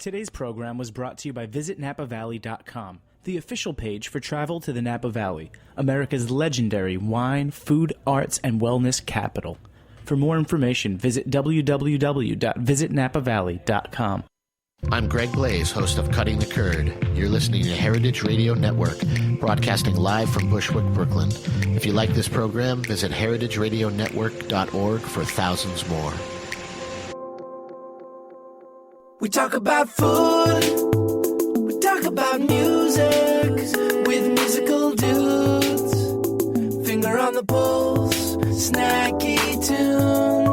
Today's program was brought to you by VisitNapaValley.com, the official page for travel to the Napa Valley, America's legendary wine, food, arts, and wellness capital. For more information, visit www.visitnapavalley.com. I'm Greg Blaze, host of Cutting the Curd. You're listening to Heritage Radio Network, broadcasting live from Bushwick, Brooklyn. If you like this program, visit heritageradionetwork.org for thousands more. We talk about food, we talk about music, with musical dudes, finger on the pulse, snacky tunes.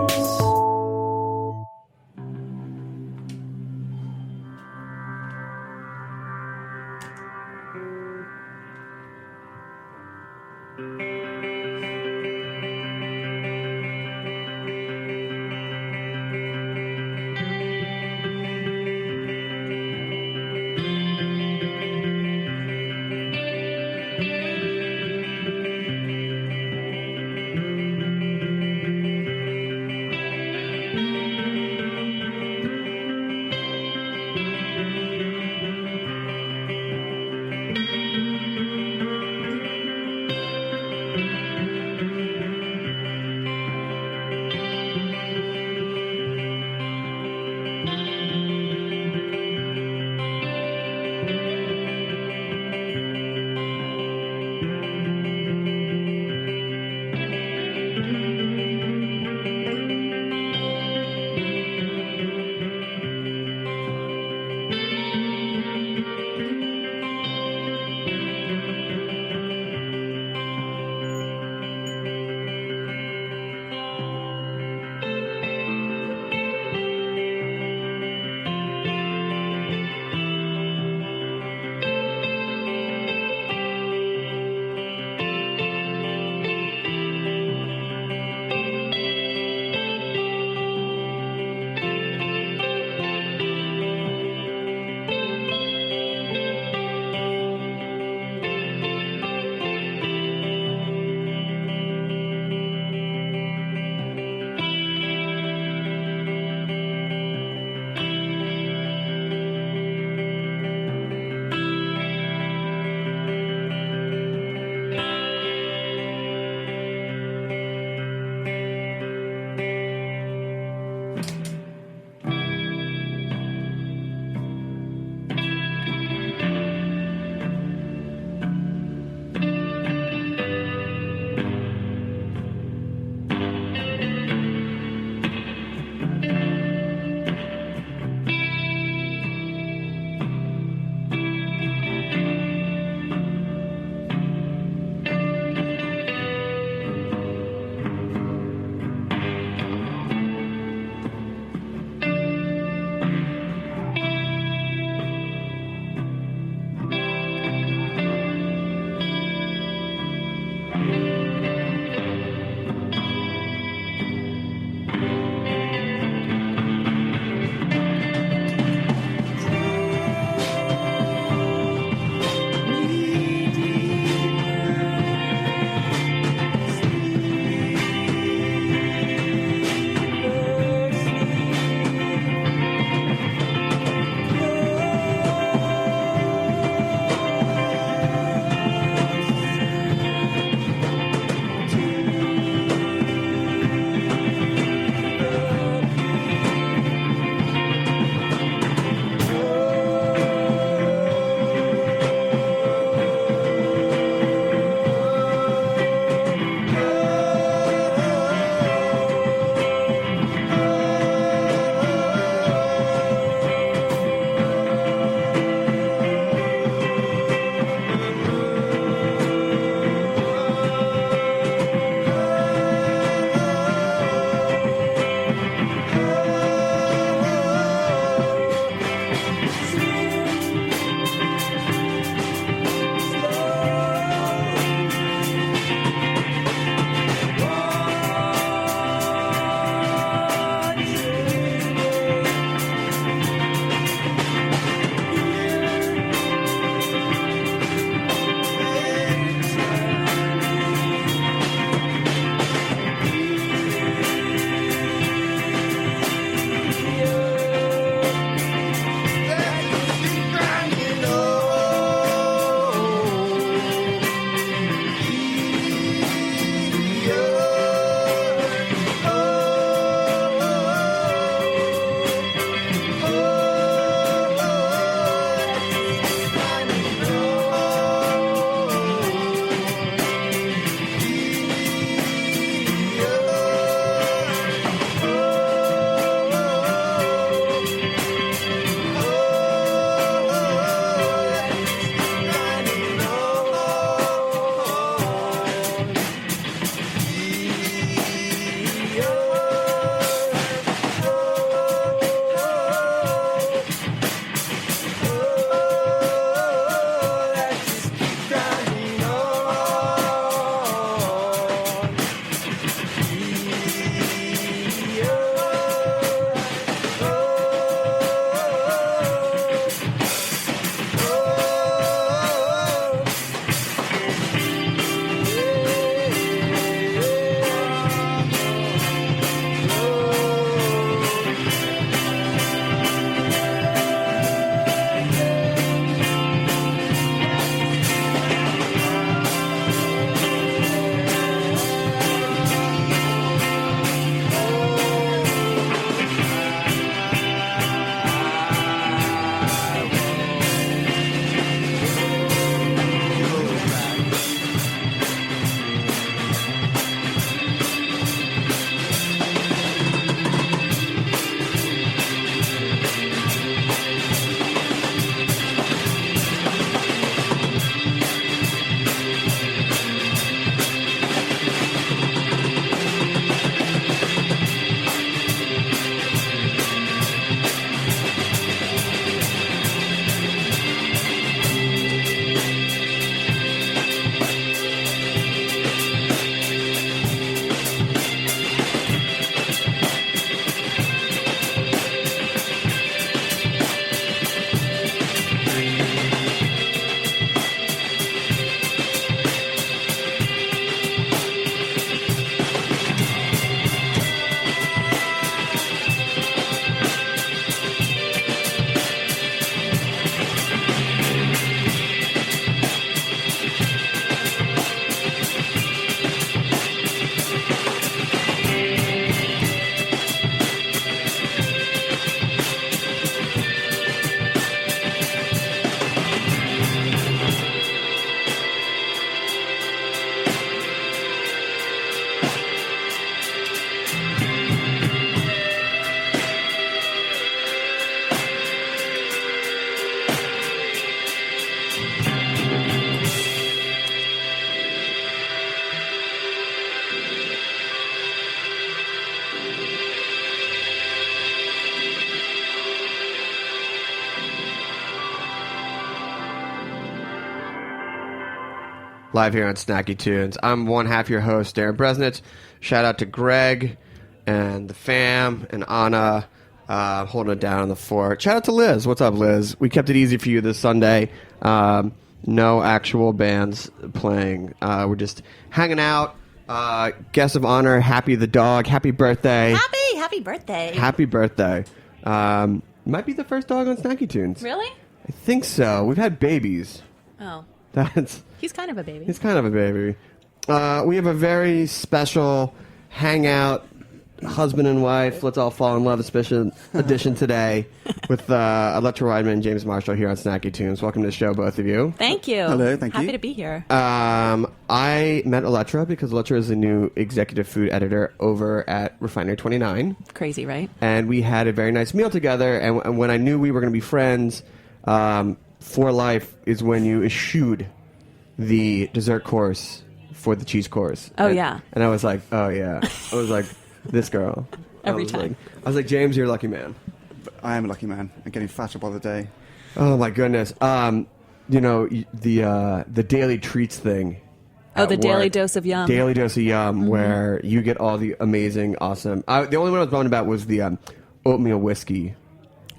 live here on Snacky Tunes. I'm one half your host, Darren Bresnitz. Shout out to Greg and the fam and Anna holding it down on the fort. Shout out to Liz. What's up, Liz? We kept it easy for you this Sunday. No actual bands playing. We're just hanging out. Guest of honor, Happy the dog. Happy birthday. Happy birthday. Happy birthday. Might be the first dog on Snacky Tunes. Really? I think so. We've had babies. Oh. He's kind of a baby. He's kind of a baby. We have a very special hangout, husband and wife, let's all fall in love edition today with Elettra Wiedemann and James Marshall here on Snacky Tunes. Welcome to the show, both of you. Thank you. Hello, thank you. Happy to be here. I met Elettra because Elettra is the new executive food editor over at Refinery 29. Crazy, right? And we had a very nice meal together. And when I knew we were going to be friends, for life is when you eschewed the dessert course for the cheese course. Oh, yeah. And I was like, oh, yeah. I was like, this girl. Every time. I was like, James, you're a lucky man. I am a lucky man. I'm getting fatter by the day. Oh, my goodness. You know, the daily treats thing. Oh, the at daily work. dose of yum. Daily dose of yum, where you get all the amazing, awesome. The only one I was bummed about was the oatmeal whiskey.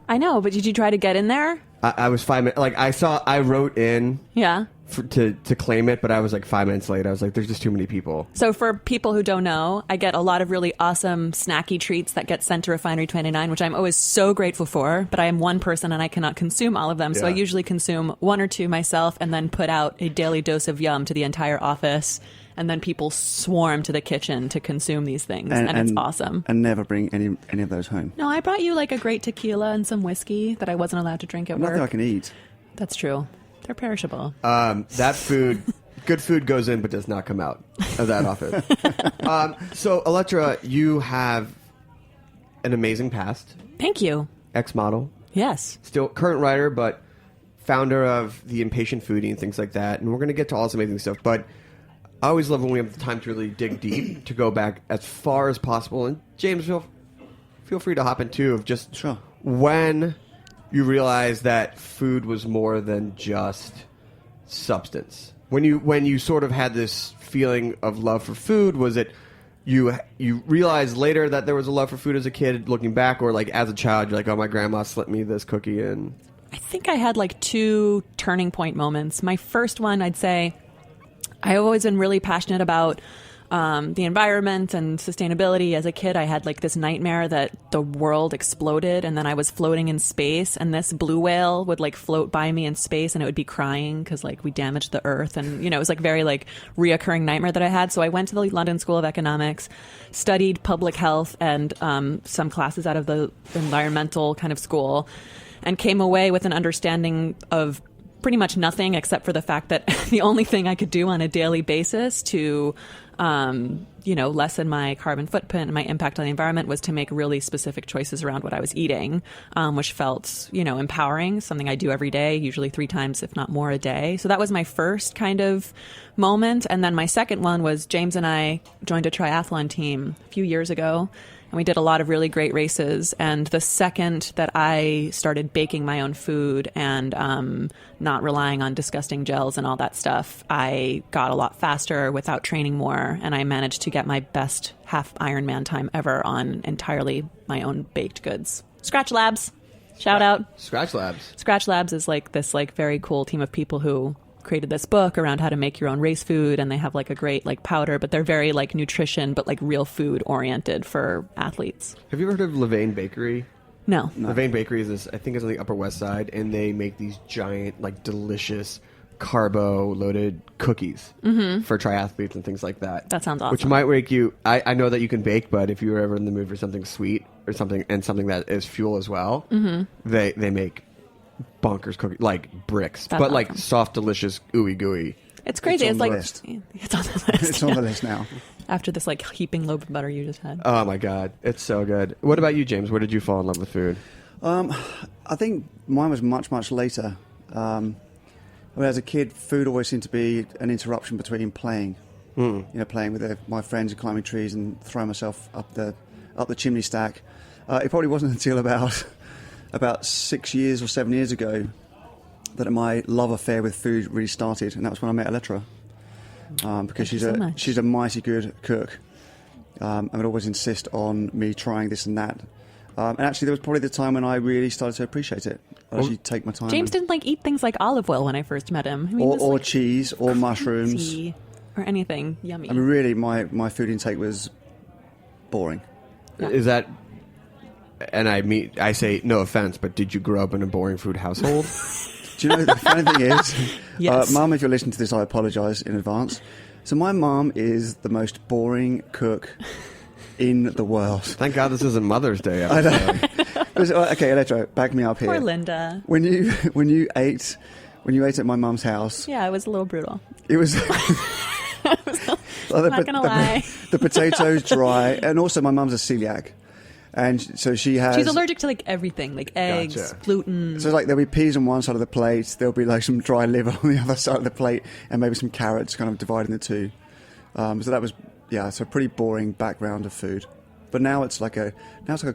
I know, but did you try to get in there? I was 5 minutes. Like, I wrote in. Yeah. To claim it, but I was like 5 minutes late. I was like, there's just too many people. So for people who don't know, I get a lot of really awesome snacky treats that get sent to Refinery 29, which I'm always so grateful for, but I am one person and I cannot consume all of them. So I usually consume one or two myself and then put out a daily dose of yum to the entire office. And then people swarm to the kitchen to consume these things, and it's awesome. And never bring any of those home. No, I brought you like a great tequila and some whiskey that I wasn't allowed to drink at work. Nothing I can eat. That's true. They're perishable. That food, good food goes in but does not come out of that office. So, Elettra, you have an amazing past. Thank you. Ex-model. Yes. Still current writer, but founder of The Impatient Foodie and things like that. And we're going to get to all this amazing stuff. But I always love when we have the time to really dig deep, to go back as far as possible. And James, feel free to hop in too of just when you realize that food was more than just substance. When you sort of had this feeling of love for food, was it you realized later that there was a love for food as a kid, looking back, or like as a child, you're like, oh, my grandma slipped me this cookie in? I think I had like two turning point moments. My first one, I'd say, I've always been really passionate about the environment and sustainability. As a kid, I had like this nightmare that the world exploded and then I was floating in space and this blue whale would like float by me in space and it would be crying because like we damaged the earth. And, you know, it was like very like reoccurring nightmare that I had. So I went to the London School of Economics, studied public health and some classes out of the environmental kind of school, and came away with an understanding of pretty much nothing except for the fact that the only thing I could do on a daily basis to, lessen my carbon footprint and my impact on the environment was to make really specific choices around what I was eating, which felt, empowering, something I do every day, usually 3 times, if not more, a day. So that was my first kind of moment. And then my second one was James and I joined a triathlon team a few years ago. And we did a lot of really great races. And the second that I started baking my own food and not relying on disgusting gels and all that stuff, I got a lot faster without training more. And I managed to get my best half Ironman time ever on entirely my own baked goods. Scratch Labs. Shout out. Scratch Labs. Scratch Labs is like this like very cool team of people who created this book around how to make your own race food, and they have like a great like powder, but they're very like nutrition but like real food oriented for athletes. Have you ever heard of Levain Bakery? No. Levain Bakery is this, I think it's on the Upper West Side, and they make these giant like delicious carbo loaded cookies for triathletes and things like that. That sounds awesome. Which might make you, I know that you can bake, but if you're ever in the mood for something sweet or something that is fuel as well, they make bonkers cookies, like bricks. That's but like awesome. Soft, delicious, ooey gooey. It's crazy. It's It's on like the list. it's on the list. It's on the list now. After this like heaping loaf of butter you just had. Oh my God, it's so good. What about you, James? Where did you fall in love with food? I think mine was much later. As a kid, food always seemed to be an interruption between playing. Playing with my friends and climbing trees and throwing myself up the chimney stack. It probably wasn't until about 6 years or 7 years ago that my love affair with food really started, and that was when I met Elettra. because Thank you so much. she's a mighty good cook, and would always insist on me trying this and that. And actually, there was probably the time when I really started to appreciate it. I actually take my time. James didn't like eat things like olive oil when I first met him. I mean, he was, or like, cheese or mushrooms. tea or anything yummy. I mean, really, my food intake was boring. Yeah. Is that? And I say no offense, but did you grow up in a boring food household? Do you know the funny thing is, Yes. Mum, if you're listening to this, I apologise in advance. So my mum is the most boring cook in the world. Thank God this isn't Mother's Day. I know. Okay, Elettra, back me up here. Poor Linda. When you ate at my mum's house, Yeah, it was a little brutal. it was. I'm not gonna lie. The potatoes dry, and also my mum's a celiac, and so she has. She's allergic to like everything, like eggs, Gotcha. gluten. So like there'll be peas on one side of the plate, there'll be like some dry liver on the other side of the plate, and maybe some carrots, kind of dividing the two. So that was it's a pretty boring background of food. But now it's like a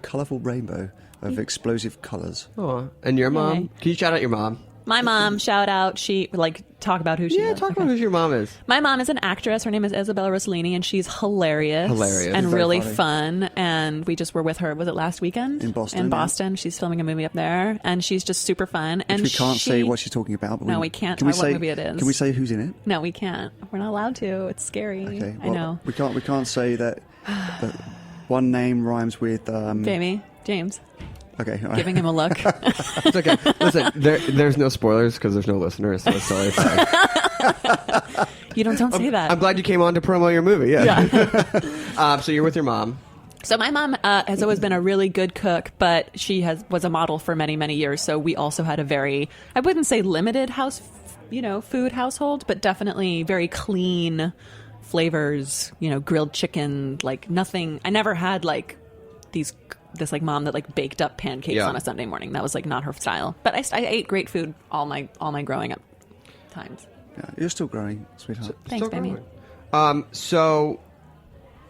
colourful rainbow of explosive colours. Oh, and your mom? Yay. Can you shout out your mom? My mom, shout out. She talk about who she is. Talk Okay. about who your mom is. My mom is an actress. Her name is Isabella Rossellini, and she's hilarious. Hilarious. And Very really funny. fun. And we just were with her, was it last weekend? In Boston, In yeah. Boston. She's filming a movie up there, and she's just super fun. And We can't say what she's talking about. But No, we can't Can we tell what say, movie it is. Can we say who's in it? No, we can't. We're not allowed to. It's scary. Okay, I know. We can't say that one name rhymes with. Jamie, James, Okay, all right. giving him a look. It's okay. Listen, there's no spoilers because there's no listeners, so it's totally fine. You don't say that. I'm glad you came on to promo your movie. Yeah. So you're with your mom. So my mom has always been a really good cook, but she was a model for many, many years. So we also had a very, I wouldn't say limited food household, but definitely very clean flavors, grilled chicken, like nothing. I never had like this like mom that like baked up pancakes on a Sunday morning. That was like not her style. But I ate great food all my growing up times. Yeah, you're still growing, sweetheart. Thanks, Still baby. growing. So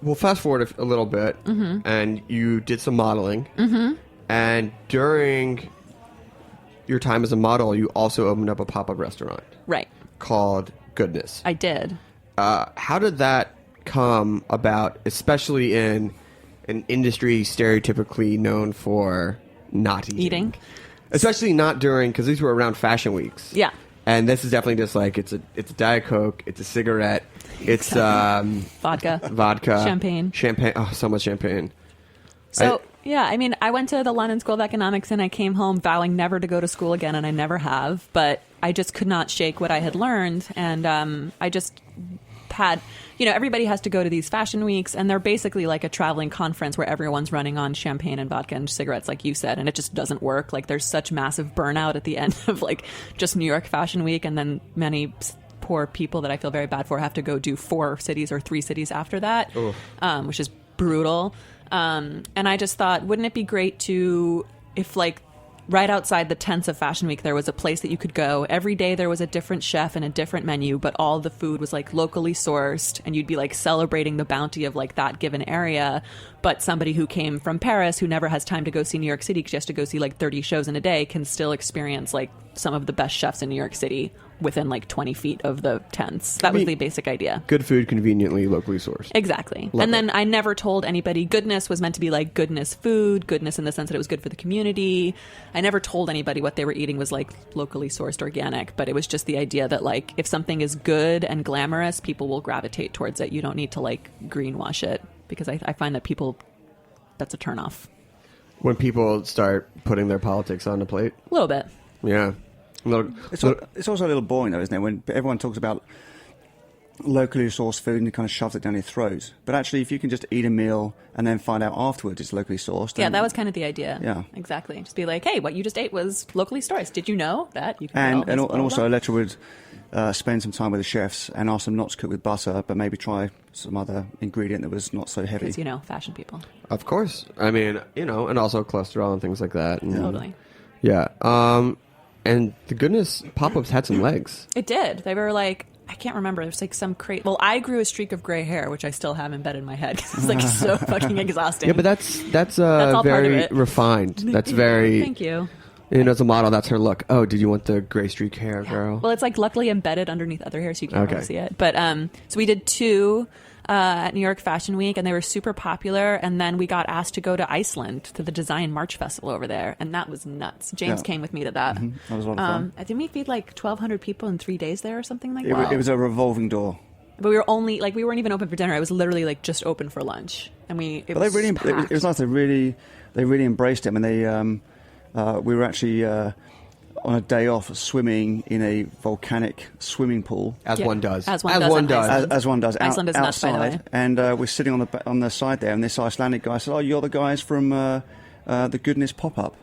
we'll fast forward a little bit, and you did some modeling. And during your time as a model, you also opened up a pop-up restaurant Right. called Goodness. I did. How did that come about, especially in an industry stereotypically known for not eating? Especially not during, because these were around fashion weeks. Yeah. And this is definitely just like, it's a Diet Coke, it's a cigarette, it's Vodka. Champagne. Oh, so much champagne. So, I mean, I went to the London School of Economics and I came home vowing never to go to school again, and I never have. But I just could not shake what I had learned. And I just had, everybody has to go to these fashion weeks, and they're basically like a traveling conference where everyone's running on champagne and vodka and cigarettes, like you said, and it just doesn't work. Like, there's such massive burnout at the end of like just New York Fashion Week, and then many poor people that I feel very bad for have to go do 4 cities or 3 cities after that, which is brutal. And I just thought, wouldn't it be great if like right outside the tents of Fashion Week, there was a place that you could go. Every day there was a different chef and a different menu, but all the food was like locally sourced, and you'd be like celebrating the bounty of like that given area. But somebody who came from Paris, who never has time to go see New York City because she has to go see like 30 shows in a day, can still experience like some of the best chefs in New York City within like 20 feet of the tents. That was the basic idea. Good food, conveniently, locally sourced. Exactly. Love and then it. I never told anybody goodness was meant to be like goodness food, goodness in the sense that it was good for the community. I never told anybody what they were eating was like locally sourced organic, but it was just the idea that like if something is good and glamorous, people will gravitate towards it. You don't need to like greenwash it, because I find that that's a turnoff. When people start putting their politics on the plate. A little bit. Yeah. It's also a little boring, though, isn't it? When everyone talks about locally sourced food and kind of shoves it down your throat. But actually, if you can just eat a meal and then find out afterwards it's locally sourced. Yeah, then- that was kind of the idea. Yeah. Exactly. Just be like, hey, what you just ate was locally sourced. Did you know that? You can get all And this, blah, also, blah, blah. Elettra would spend some time with the chefs and ask them not to cook with butter, but maybe try some other ingredient that was not so heavy. Because, fashion people. Of course. I mean, and also cholesterol and things like that. And, Totally. Yeah. And the Goodness pop-ups had some legs. It did. They were like, I can't remember. There's like some crazy. Well, I grew a streak of gray hair, which I still have embedded in my head because it's like so fucking exhausting. Yeah, but that's all part of very it. refined. That's very... Thank you. And as a model, that's her look. Oh, did you want the gray streak hair, girl? Well, it's like luckily embedded underneath other hair, so you can't Okay. really see it. But so we did 2 at New York Fashion Week, and they were super popular. And then we got asked to go to Iceland to the Design March Festival over there, and that was nuts. James came with me to that. That was a lot of fun. I think we feed like 1,200 people in 3 days there or something like that. It was a revolving door. But we were only we weren't even open for dinner. It was literally like just open for lunch, and it But was packed. it was nice. They really embraced it. I mean, we were actually on a day off swimming in a volcanic swimming pool. As one does. As one does. As one does. Iceland is nuts, by the way. outside. And we're sitting on the side there, and this Icelandic guy said, "Oh, you're the guys from the Goodness pop-up."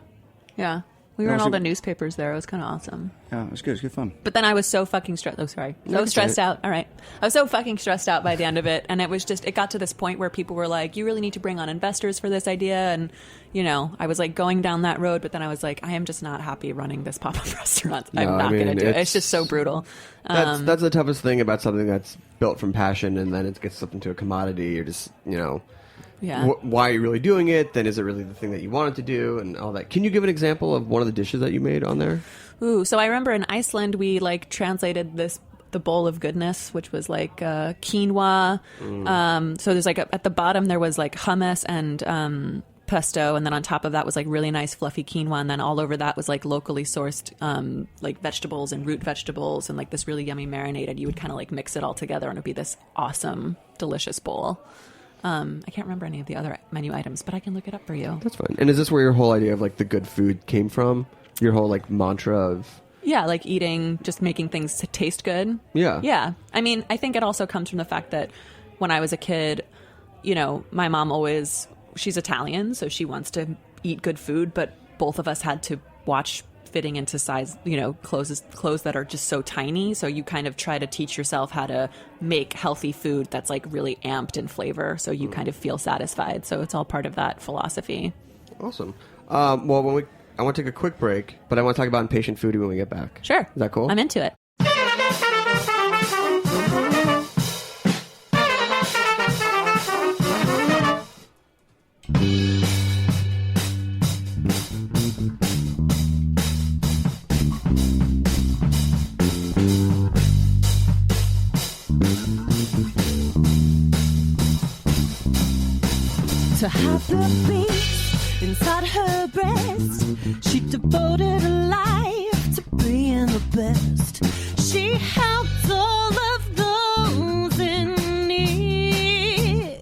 Yeah. We were in all obviously- the newspapers there. It was kind of awesome. Yeah, it was good. It was good fun. But then I was so fucking stressed. Oh, sorry. So stressed out. All right. I was so fucking stressed out by the end of it. And it got to this point where people were like, you really need to bring on investors for this idea. And, I was like going down that road. But then I was like, I am just not happy running this pop-up restaurant. I'm not going to do it. It's just so brutal. That's the toughest thing about something that's built from passion and then it gets slipped into a commodity. You're just, Yeah. why are you really doing it? Then is it really the thing that you wanted to do and all that? Can you give an example of one of the dishes that you made on there? Ooh, so I remember in Iceland we translated the bowl of goodness, which was like quinoa. So there's at the bottom there was like hummus and pesto, and then on top of that was like really nice fluffy quinoa, and then all over that was like locally sourced like vegetables and root vegetables and like this really yummy marinated. You would kind of like mix it all together and it'd be this awesome, delicious bowl. I can't remember any of the other menu items, but I can look it up for you. That's fine. And is this where your whole idea of like the good food came from? Your whole like mantra of... Yeah, like eating, just making things to taste good. Yeah. Yeah. I mean, I think it also comes from the fact that when I was a kid, my mom she's Italian, so she wants to eat good food, but both of us had to watch fitting into size, clothes that are just so tiny. So you kind of try to teach yourself how to make healthy food that's like really amped in flavor. So you kind of feel satisfied. So it's all part of that philosophy. Awesome. Well, I want to take a quick break, but I want to talk about impatient foodie when we get back. Sure. Is that cool? I'm into it. To have the beat inside her breast, she devoted her life to being the best. She helped all of those in need.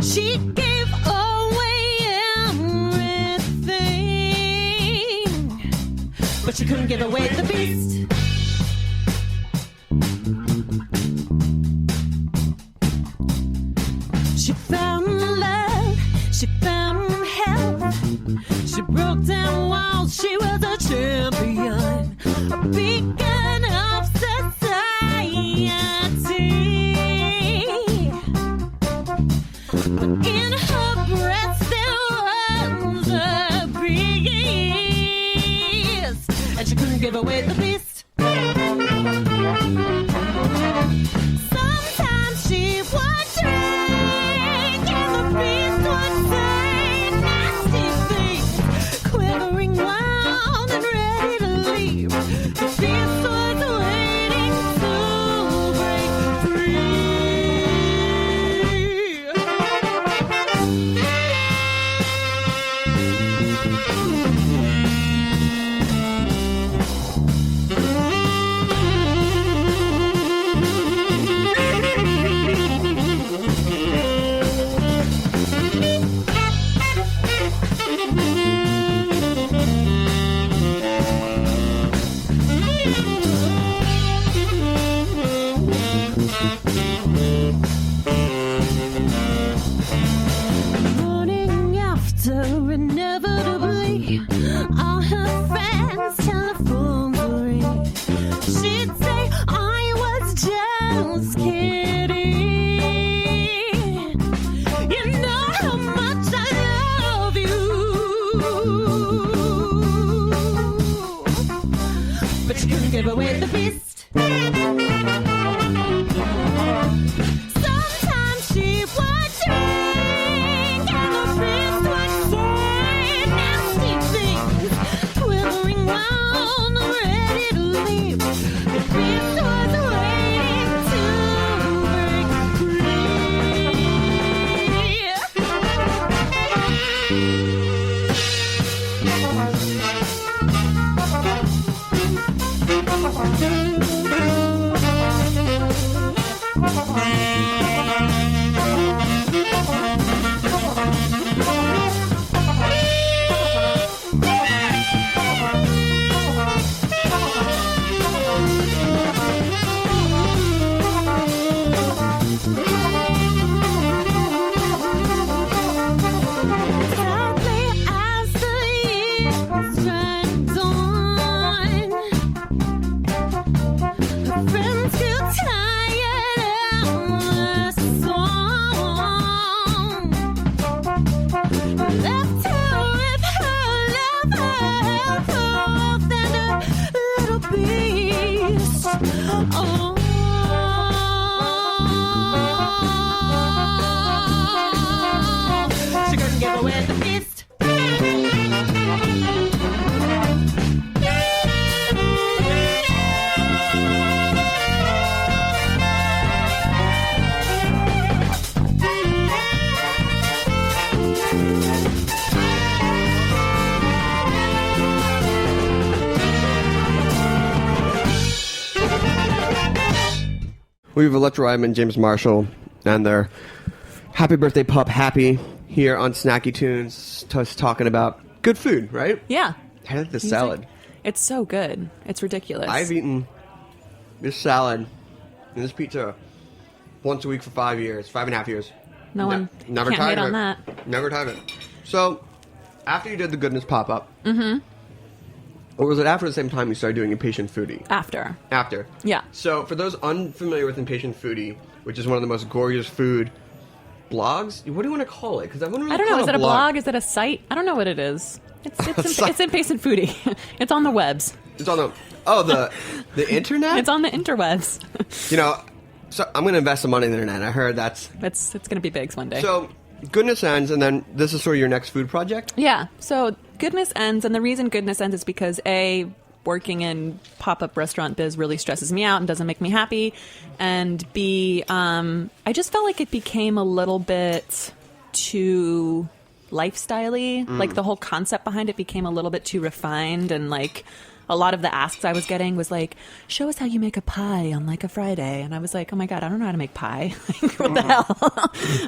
She gave away everything, but she couldn't give away the beast. She found love, she found help. She broke down walls, she was a champion, a beacon of society. But in her breast there was a beast, and she couldn't give away the beast. Sometimes she would drink, and the beast would say nasty things, quivering wild and ready to leave. The beast was waiting to break free. Morning after, inevitably, all her friends' telephones would ring. She'd say, I was just kidding. You know how much I love you. But she couldn't give away the beast. Sometimes she would drink, and the beast would say nasty careful than a little beast. Oh. She couldn't give away the feast. We have Elettra Wiedemann, James Marshall, and their Happy Birthday Pup Happy here on Snacky Tunes, just talking about good food, right? Yeah. I like this He's salad. like- it's so good. It's ridiculous. I've eaten this salad and this pizza once a week for 5 years, 5.5 years. No one never can't tried hate it. on that. Never tried it. So, after you did the Goodness pop-up, or was it after the same time you started doing Impatient Foodie? After. After. Yeah. So, for those unfamiliar with Impatient Foodie, which is one of the most gorgeous food blogs, what do you want to call it? Because I wouldn't really I don't know. call Is it a blog. blog? Is it a site? I don't know what it is. It's site. it's Impatient Foodie. It's on the webs. It's on the internet? It's on the interwebs. You know, so I'm going to invest some money in the internet. I heard that's... It's going to be big one day. So, Goodness Ends, and then this is sort of your next food project? Yeah. So Goodness Ends, and the reason Goodness Ends is because A, working in pop-up restaurant biz really stresses me out and doesn't make me happy, and B, I just felt like it became a little bit too lifestyle-y. Like the whole concept behind it became a little bit too refined, and like a lot of the asks I was getting was like, show us how you make a pie on like a Friday, and I was like, oh my god, I don't know how to make pie. Like, what the hell?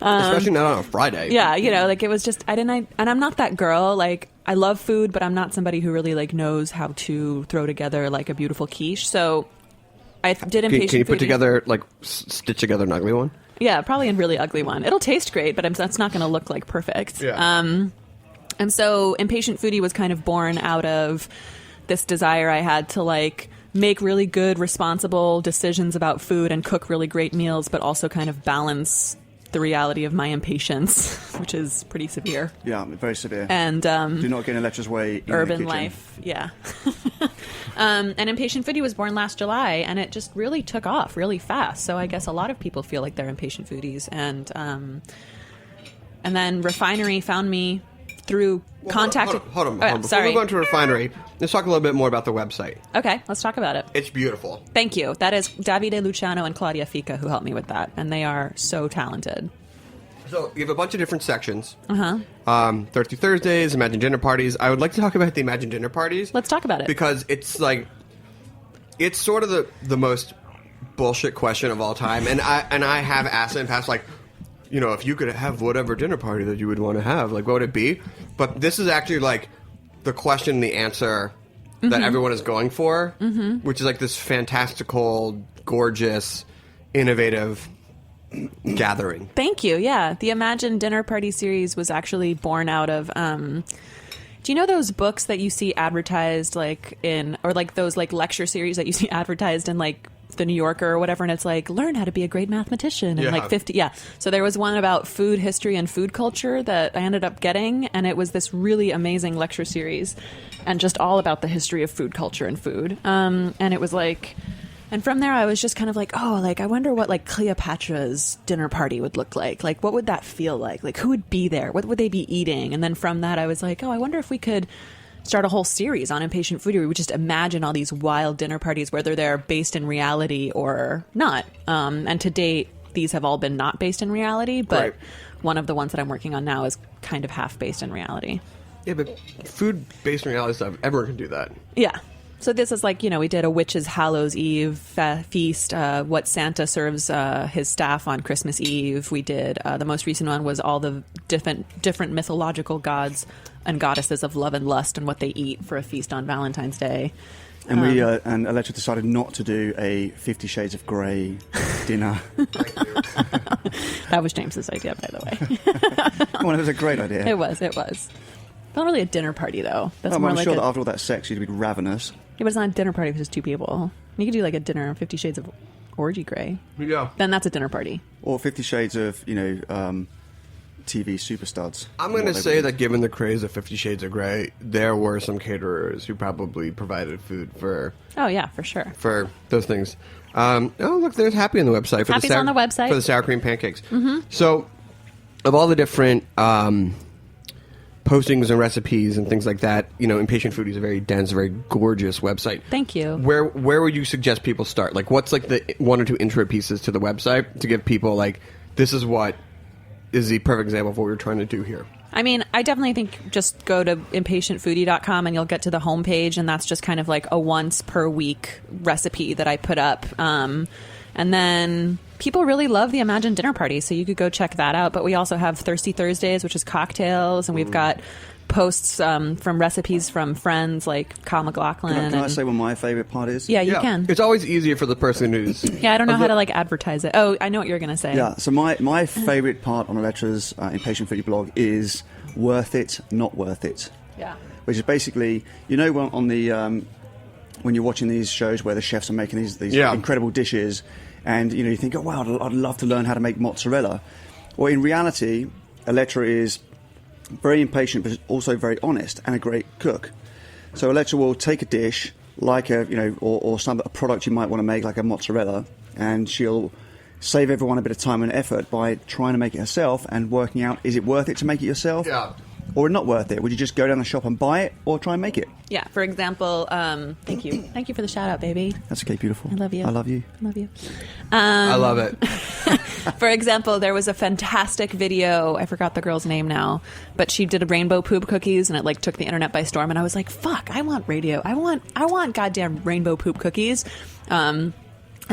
Especially not on a Friday. Yeah, you know, like it was just and I'm not that girl. Like I love food, but I'm not somebody who really like knows how to throw together like a beautiful quiche. So I did Impatient Can you put Foodie. together, like, stitch together an ugly one? Yeah, probably a really ugly one. It'll taste great, but that's not going to look like perfect. Yeah. And so Impatient Foodie was kind of born out of this desire I had to like make really good, responsible decisions about food and cook really great meals, but also kind of balance the reality of my impatience, which is pretty severe. Yeah, very severe. And Do not get in Elettra's way in the urban kitchen. life, yeah. And Impatient Foodie was born last July, and it just really took off really fast. So I guess a lot of people feel like they're impatient foodies, and then Refinery found me through contacting. Hold on. Oh, yeah, Before sorry. we go into Refinery, let's talk a little bit more about the website. Okay, let's talk about it. It's beautiful. Thank you. That is Davide Luciano and Claudia Fica who helped me with that, and they are so talented. So you have a bunch of different sections. Thirsty Thursdays, Imagine Dinner Parties. I would like to talk about the Imagine Dinner Parties. Let's talk about it. Because it's like, it's sort of the most bullshit question of all time. And I have asked it in past, like, you know, if you could have whatever dinner party that you would want to have, like, what would it be? But this is actually like the question and the answer that everyone is going for, which is like this fantastical, gorgeous, innovative gathering. Thank you. Yeah, the Imagine Dinner Party series was actually born out of. Do you know those books that you see advertised like in, or like those like lecture series that you see advertised in like the New Yorker or whatever, and it's like learn how to be a great mathematician and like 50. Yeah. So there was one about food history and food culture that I ended up getting, and it was this really amazing lecture series, and just all about the history of food culture and food. And it was like. And from there, I was just kind of like, oh, like, I wonder what, like, Cleopatra's dinner party would look like. Like, what would that feel like? Like, who would be there? What would they be eating? And then from that, I was like, oh, I wonder if we could start a whole series on Impatient Foodie where we would just imagine all these wild dinner parties, whether they're based in reality or not. And to date, these have all been not based in reality, but Right. one of the ones that I'm working on now is kind of half based in reality. Yeah, but food-based reality stuff, everyone can do that. Yeah. So this is like, you know, we did a Witch's Hallows Eve feast, what Santa serves his staff on Christmas Eve. We did, the most recent one was all the different mythological gods and goddesses of love and lust and what they eat for a feast on Valentine's Day. And we and Elettra decided not to do a 50 Shades of Grey dinner. That was James's idea, by the way. Well, it was a great idea. It was. Not really a dinner party, though. That's I'm more like sure a... that after all that sex, you'd be ravenous. Yeah, but it's not a dinner party with just two people. You could do like a dinner, 50 Shades of Orgy Grey. Yeah. Then that's a dinner party. Or 50 Shades of, TV superstars. I'm going to say that given the craze of 50 Shades of Grey, there were some caterers who probably provided food for Oh yeah, for sure. for those things. Oh, look, there's Happy on the website. Happy's on the website. For the sour cream pancakes. Mm-hmm. So, of all the different postings and recipes and things like that, Impatient Foodie is a very dense, very gorgeous website. Thank you. Where would you suggest people start? Like, what's like the one or two intro pieces to the website to give people like, this is what is the perfect example of what we're trying to do here? I mean, I definitely think just go to impatientfoodie.com and you'll get to the homepage, and that's just kind of like a once per week recipe that I put up. And then people really love the Imagine Dinner Party, so you could go check that out. But we also have Thirsty Thursdays, which is cocktails, and we've got posts from recipes from friends like Kyle MacLachlan. Can I say what my favorite part is? Yeah, you can. It's always easier for the person who's... Yeah, I don't know how to like advertise it. Oh, I know what you're going to say. Yeah, so my favorite part on Elettra's Impatient Foodie blog is worth it, not worth it. Yeah. Which is basically, on the when you're watching these shows where the chefs are making these incredible dishes, and you think, oh wow, I'd love to learn how to make mozzarella. Well, in reality, Elettra is very impatient, but also very honest and a great cook. So Elettra will take a dish like a product you might want to make, like a mozzarella, and she'll save everyone a bit of time and effort by trying to make it herself and working out, is it worth it to make it yourself? Yeah. Or not worth it? Would you just go down the shop and buy it, or try and make it? Yeah, for example, thank you. Thank you for the shout out, baby. That's okay, beautiful. I love you. I love you. I love you. I love it. For example, there was a fantastic video. I forgot the girl's name now, but she did a rainbow poop cookies, and it like took the internet by storm. And I was like, "Fuck! I want radio. I want goddamn rainbow poop cookies." And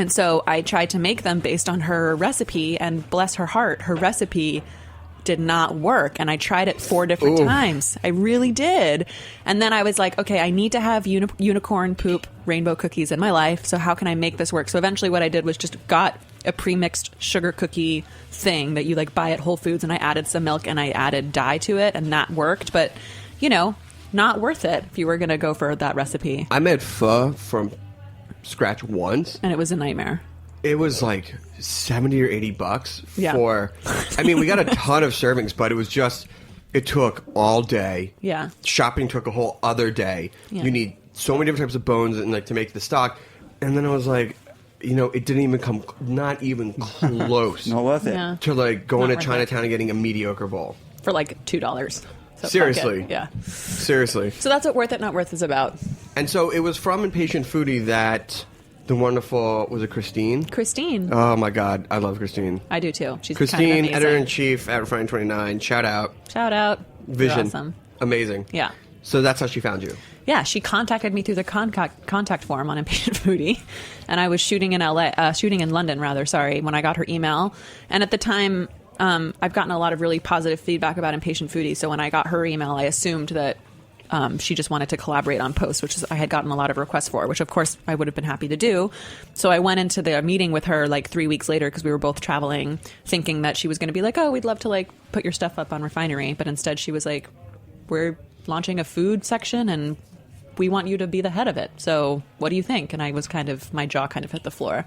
so I tried to make them based on her recipe, and bless her heart, her recipe did not work, and I tried it 4 different times. I really did. And then I was like, okay, I need to have unicorn poop rainbow cookies in my life, so how can I make this work? So eventually what I did was just got a pre-mixed sugar cookie thing that you like buy at Whole Foods, and I added some milk and I added dye to it, and that worked. But not worth it if you were going to go for that recipe. I made pho from scratch once, And it was a nightmare. it was like $70 or $80 Yeah. for... I mean, we got a ton of servings, but it took all day. Yeah. Shopping took a whole other day. Yeah. You need so many different types of bones and like to make the stock. And then I was like, it didn't even come, not even close Not worth it. Yeah. to like going Not to worth Chinatown and getting a mediocre bowl. For like $2. So fuck Seriously. it. Yeah. Seriously. So that's what worth it, not worth is about. And so it was from Impatient Foodie that the wonderful, was it Christine? Christine. Oh my God, I love Christine. I do too. She's Christine, kind of amazing. editor-in-chief at Refining 29. Shout out. Shout out. You're Vision. awesome. Amazing. Yeah. So that's how she found you. Yeah, she contacted me through the contact form on Impatient Foodie, and I was shooting in London, when I got her email. And at the time, I've gotten a lot of really positive feedback about Impatient Foodie, so when I got her email, I assumed that she just wanted to collaborate on posts, which I had gotten a lot of requests for, which of course I would have been happy to do. So I went into the meeting with her like 3 weeks later, because we were both traveling, thinking that she was going to be like, oh, we'd love to like put your stuff up on Refinery. But instead she was like, we're launching a food section and we want you to be the head of it. So what do you think? And I was my jaw kind of hit the floor.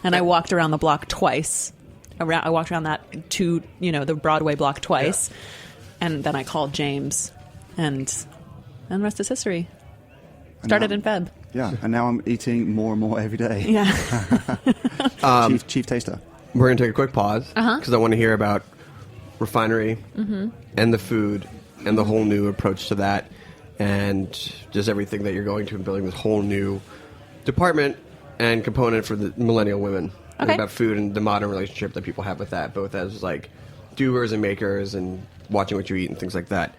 And I walked around the block twice. I walked around that the Broadway block twice. Yeah. And then I called James, and the rest is history. Started in Feb. Yeah, and now I'm eating more and more every day. Yeah. Chief taster. We're going to take a quick pause because I want to hear about Refinery and the food and the whole new approach to that, and just everything that you're going to and building this whole new department and component for the millennial women. Okay. About food and the modern relationship that people have with that, both as like doers and makers and watching what you eat and things like that.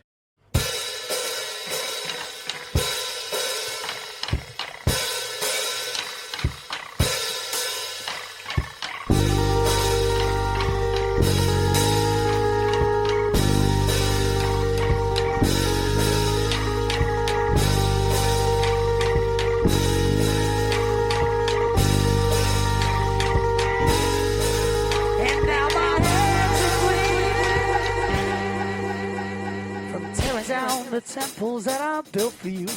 And now my hands are clean from tearing down the temples that I built for you.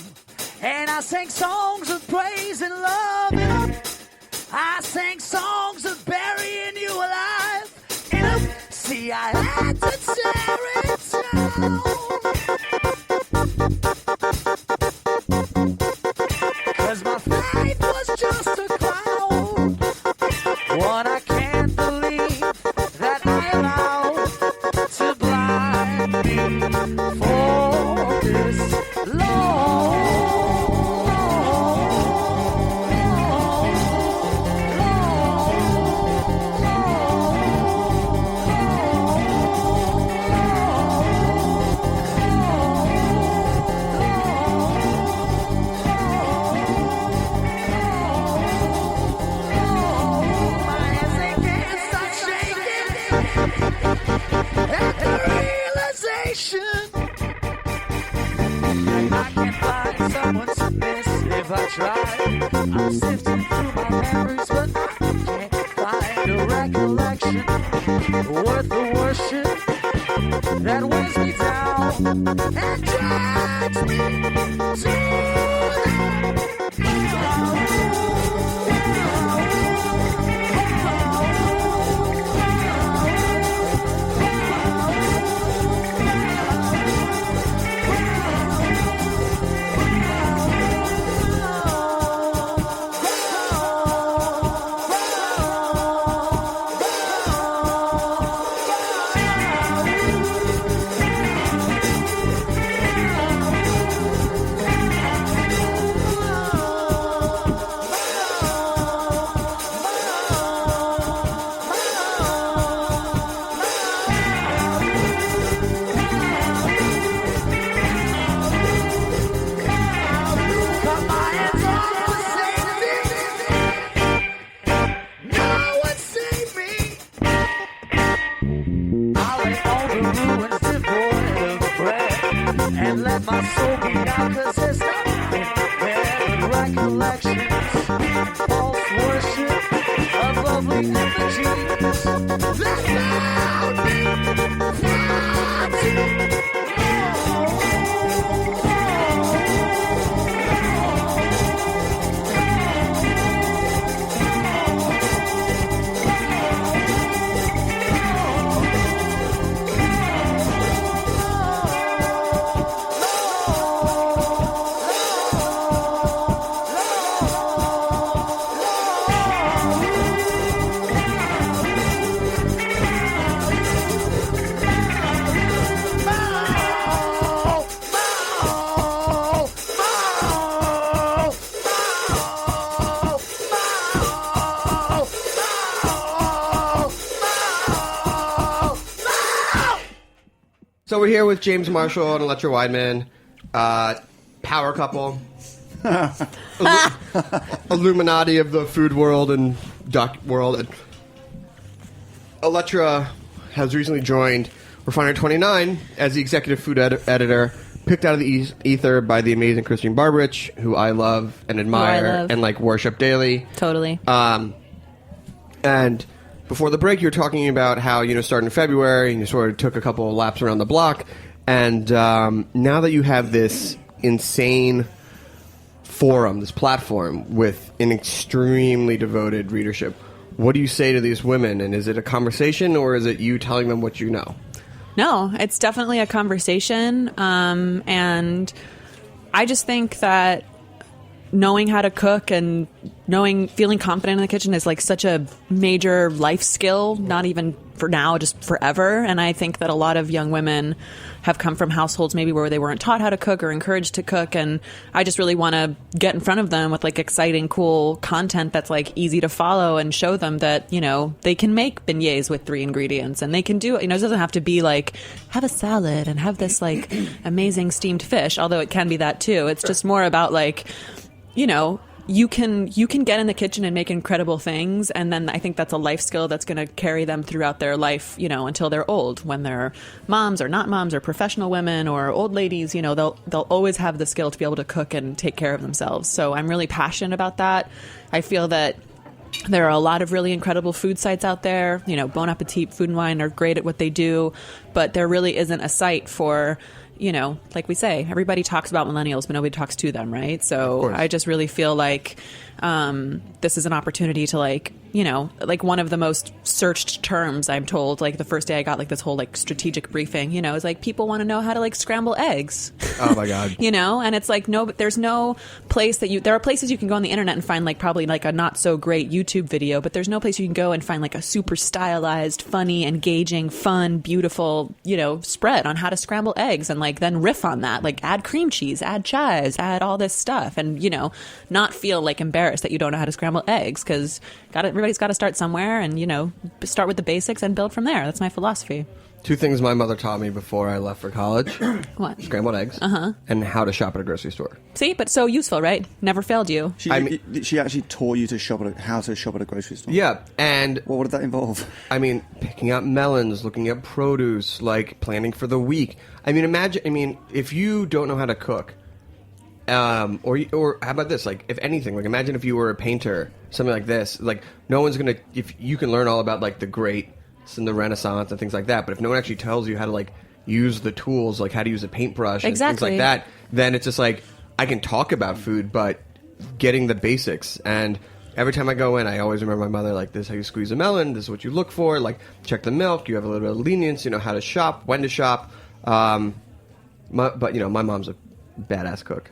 And I sang songs of praise and love. I sang songs of burying you alive in a sea see, I had to tear it down. 'Cause my faith was just a cloud. One I can't believe that I allowed to blind me for this I can't find someone to miss if I try. I'm sifting through my memories, but I can't find a recollection worth the worship that weighs me down and drags me to and let my soul be out, 'cause there's nothing there but recollections, false worship of lovely effigies that found me far too So we're here with James Marshall and Elettra Wiedemann, power couple, Illuminati of the food world and duck world. And Elettra has recently joined Refinery 29 as the executive food editor, picked out of the ether by the amazing Christine Barberich, who I love and admire and like worship daily. Totally. And before the break, you were talking about how, starting in February, you sort of took a couple of laps around the block. And now that you have this insane forum, this platform with an extremely devoted readership, what do you say to these women? And is it a conversation or is it you telling them what you know? No, it's definitely a conversation. And I just think that knowing how to cook and feeling confident in the kitchen is like such a major life skill, not even for now, just forever. And I think that a lot of young women have come from households maybe where they weren't taught how to cook or encouraged to cook. And I just really want to get in front of them with like exciting, cool content that's like easy to follow and show them that, they can make beignets with 3 ingredients and they can do it. It doesn't have to be like, have a salad and have this like amazing steamed fish, although it can be that too. It's just more about like, you can get in the kitchen and make incredible things, and then I think that's a life skill that's going to carry them throughout their life, until they're old. When they're moms or not moms or professional women or old ladies, they'll always have the skill to be able to cook and take care of themselves. So I'm really passionate about that. I feel that there are a lot of really incredible food sites out there. Bon Appetit, Food and Wine are great at what they do, but there really isn't a site for, like we say, everybody talks about millennials, but nobody talks to them, right? So I just really feel like this is an opportunity to like like one of the most searched terms, I'm told, like the first day I got like this whole like strategic briefing, is like people want to know how to like scramble eggs. Oh my God. And it's like, no, but there's no place there are places you can go on the internet and find like probably like a not so great YouTube video, but there's no place you can go and find like a super stylized, funny, engaging, fun, beautiful, spread on how to scramble eggs and like then riff on that, like add cream cheese, add chives, add all this stuff and, not feel like embarrassed that you don't know how to scramble eggs because everybody's got to start somewhere and, start with the basics and build from there. That's my philosophy. 2 things my mother taught me before I left for college. What? Scrambled eggs. And how to shop at a grocery store. See, but so useful, right? Never failed you. She actually taught you how to shop at a grocery store. Yeah, and what did that involve? I mean, picking out melons, looking at produce, like planning for the week. I mean, if you don't know how to cook, or how about this? Like, if anything, like imagine if you were a painter, something like this. Like, no one's gonna. If you can learn all about like the greats and the Renaissance and things like that, but if no one actually tells you how to like use the tools, like how to use a paintbrush and things like that, then it's just like I can talk about food, but getting the basics. And every time I go in, I always remember my mother, like, this is how you squeeze a melon, this is what you look for, like, check the milk, you have a little bit of lenience, how to shop, when to shop. But my mom's a badass cook.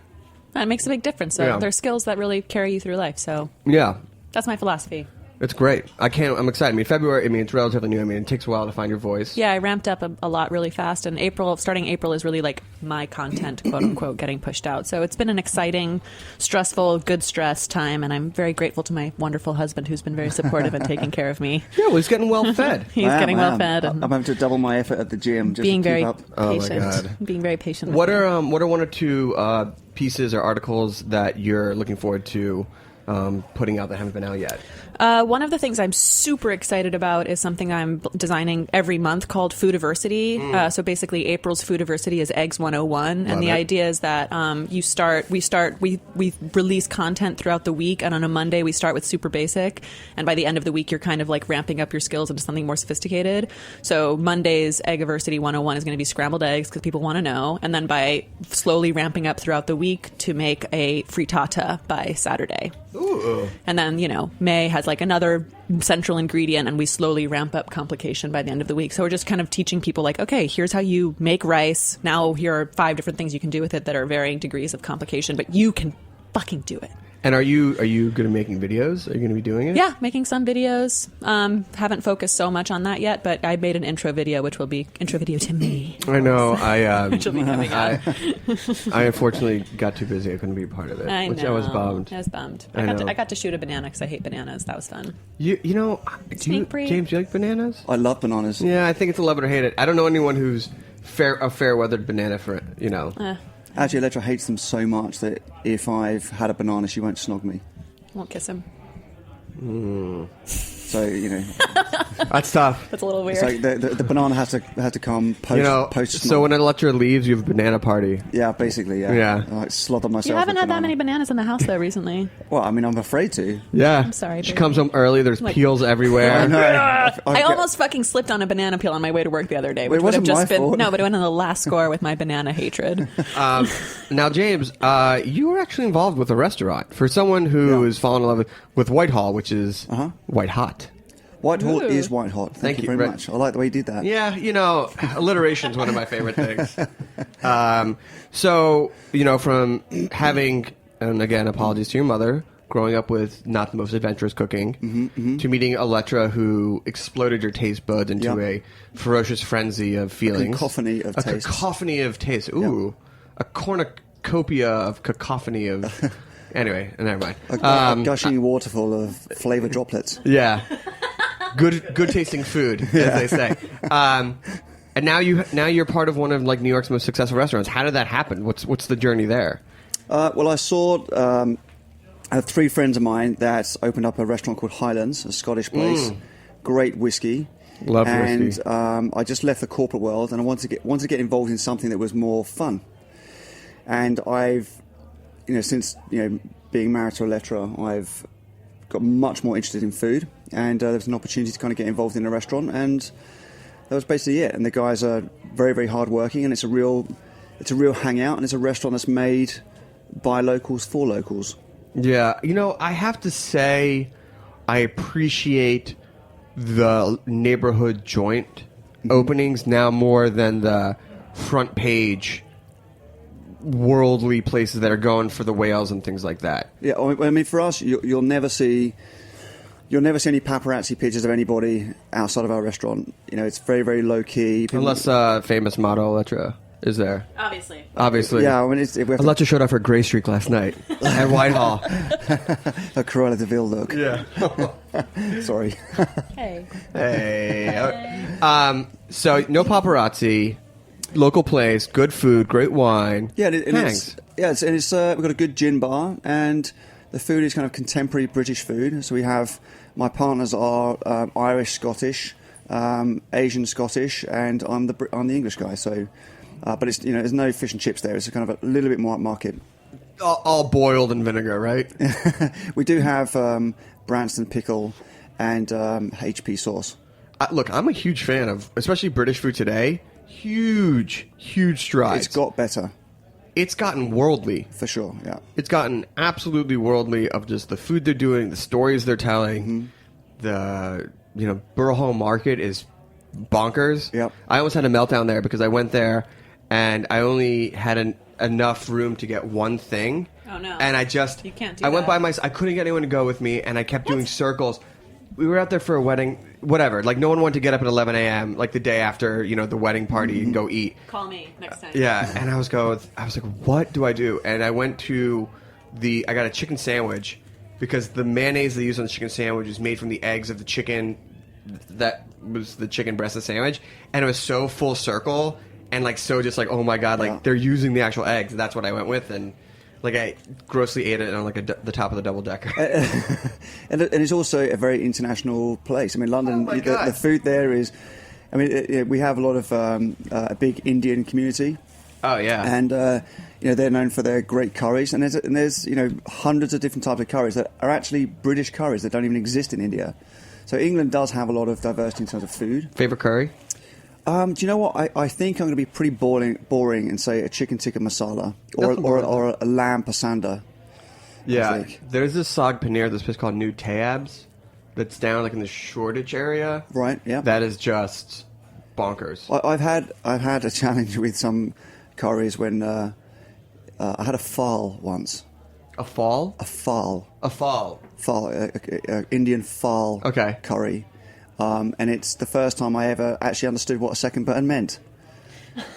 That makes a big difference. So Yeah. they're skills that really carry you through life. So Yeah. that's my philosophy. It's great. I'm excited. I mean, February, it's relatively new. I mean, it takes a while to find your voice. Yeah, I ramped up a lot really fast, and starting April is really like my content, quote unquote, getting pushed out. So it's been an exciting, stressful, good stress time, and I'm very grateful to my wonderful husband who's been very supportive and taking care of me. Yeah, well, he's getting well fed. He's getting well fed. I'm having to double my effort at the gym just being to keep very up. Oh, my patient. God. Being very patient. What with me. are one or two pieces or articles that you're looking forward to putting out that haven't been out yet? One of the things I'm super excited about is something I'm designing every month called Foodiversity. So basically, April's Foodiversity is Eggs 101, and the idea is that we release content throughout the week, and on a Monday we start with super basic, and by the end of the week you're kind of like ramping up your skills into something more sophisticated. So Monday's Eggiversity 101 is going to be scrambled eggs because people want to know, and then by slowly ramping up throughout the week to make a frittata by Saturday. Ooh. And then, May has like another central ingredient, and we slowly ramp up complication by the end of the week. So we're just kind of teaching people like, okay, here's how you make rice. Now here are 5 different things you can do with it that are varying degrees of complication, but you can fucking do it. And are you good at making videos? Are you going to be doing it? Yeah, making some videos. Haven't focused so much on that yet, but I made an intro video, which will be intro video to me. I know. I She'll be coming out. I unfortunately got too busy. I couldn't be a part of it, I which know. I was bummed. I was bummed. I know. I got to shoot a banana because I hate bananas. That was fun. James, do you like bananas? I love bananas. Yeah, I think it's a love it or hate it. I don't know anyone who's a fair weathered banana for Actually, Elettra hates them so much that if I've had a banana, she won't snog me. Won't kiss him. So That's tough. That's a little weird. it's like the banana has to come post. So when Elettra leaves, you have a banana party. Yeah, basically, yeah. Yeah. I slaughter myself. You haven't with had that banana. many bananas in the house though recently. Well, I mean, I'm afraid to. Yeah. I'm sorry, She baby. comes home early. There's Like- peels everywhere. I know. I almost fucking slipped on a banana peel on my way to work the other day, Well, which it would have wasn't just my been fault. no, but it went on the last score with my banana hatred. Now, James, you were actually involved with a restaurant for someone who is fallen in love with Whitehall, which is White Hot. Whitehall Ooh. is white hot. Thank you very Right. much. I like the way you did that. Yeah, alliteration's one of my favorite things. So, from having, and again, apologies to your mother, growing up with not the most adventurous cooking, to meeting Elettra, who exploded your taste buds into Yep. a ferocious frenzy of feelings. Cacophony of tastes. Cacophony of taste. Ooh, a cornucopia of cacophony of... Anyway, never mind. A gushing waterfall of flavor droplets. Yeah. Good tasting food, as they say. And now you're part of one of like New York's most successful restaurants. How did that happen? What's the journey there? Well, I saw I have 3 friends of mine that opened up a restaurant called Highlands, a Scottish place. Great whiskey. Love and, whiskey. I just left the corporate world and I wanted to get involved in something that was more fun. And I've, since being married to Elettra, I've got much more interested in food, and there was an opportunity to kind of get involved in a restaurant, and that was basically it. And the guys are very, very hardworking, and it's a real hangout, and it's a restaurant that's made by locals for locals. Yeah, I have to say, I appreciate the neighborhood joint openings now more than the front page worldly places that are going for the whales and things like that. Yeah, I mean, for us, you'll never see any paparazzi pictures of anybody outside of our restaurant. You know, it's very, very low key. Unless famous model Elettra is there. Obviously. Yeah, I mean, Elettra showed off her Grey Streak last night at Whitehall. a Cruella de Vil look. Yeah. Sorry. Hey. So no paparazzi, local place, good food, great wine. Yeah, and Thanks. it's we've got a good gin bar, and the food is kind of contemporary British food. So we have, my partners are Irish, Scottish, Asian, Scottish, and I'm the English guy. So, but it's, you know, there's no fish and chips there. It's kind of a little bit more upmarket. All boiled in vinegar, right? We do have Branston pickle and HP sauce. Look, I'm a huge fan of, especially British food today. Huge strides. It's got better. It's gotten worldly. For sure, yeah. It's gotten absolutely worldly of just the food they're doing, the stories they're telling. The, Borough Hall Market is bonkers. Yep. I almost had a meltdown there because I went there and I only had enough room to get one thing. Oh, no. And You can't do I went that. by I couldn't get anyone to go with me, and I kept doing circles. We were out there for a wedding, whatever. Like, no one wanted to get up at 11 a.m., like the day after, the wedding party and go eat. Call me next time. Yeah, and I was like, what do I do? And I went to I got a chicken sandwich because the mayonnaise they use on the chicken sandwich is made from the eggs of the chicken that was the chicken breast sandwich, and it was so full circle and like so just like, oh my god, like they're using the actual eggs. That's what I went with, and like I grossly ate it on like the top of the double decker. And it's also a very international place. I mean, London, Oh my God. the food there is. I mean, we have a lot of a big Indian community. Oh yeah, And they're known for their great curries, and there's hundreds of different types of curries that are actually British curries that don't even exist in India. So England does have a lot of diversity in terms of food. favorite curry? Do you know what? I think I'm going to be pretty boring and say a chicken tikka masala or a lamb pasanda. Yeah, think. there's this sag paneer, this place called New Tabs, that's down like in the Shoreditch area. Right. Yeah. That is just bonkers. I've had a challenge with some curries when I had a fal once. A fall? A fal. A fall. Indian fal Okay. curry. And it's the first time I ever actually understood what a second burn meant.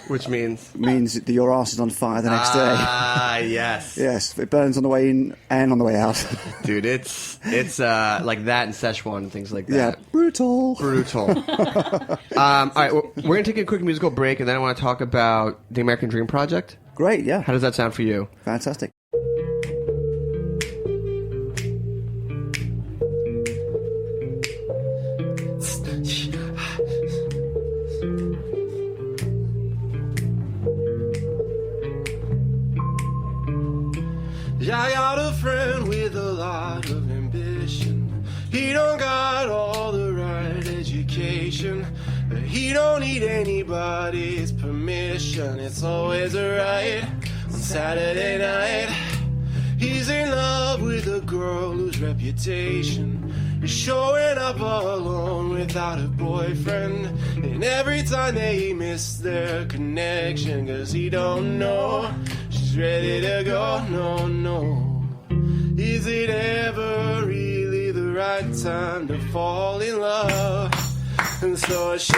Which means? It means that your ass is on fire the next day. Ah, yes. Yes, it burns on the way in and on the way out. Dude, it's like that and Szechuan and things like Yeah, that. brutal. All right, well, we're going to take a quick musical break, and then I want to talk about the American Dream Project. Great, yeah. How does that sound for you? Fantastic. I got a friend with a lot of ambition. He don't got all the right education. He don't need anybody's permission. It's always alright on Saturday night. He's in love with a girl whose reputation is showing up alone without a boyfriend. And every time they miss their connection, 'cause he don't know she's ready to go. No. Is it ever really the right time to fall in love? And so she's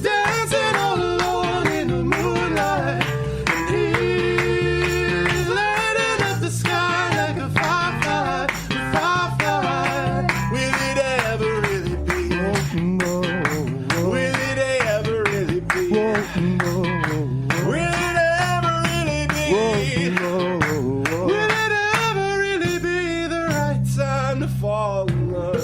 dancing all alone in the moonlight, and he's lighting up the sky like a firefly. Will it ever really be? Will it ever really be? Will it ever really be? Will it ever really be the right time to fall in love?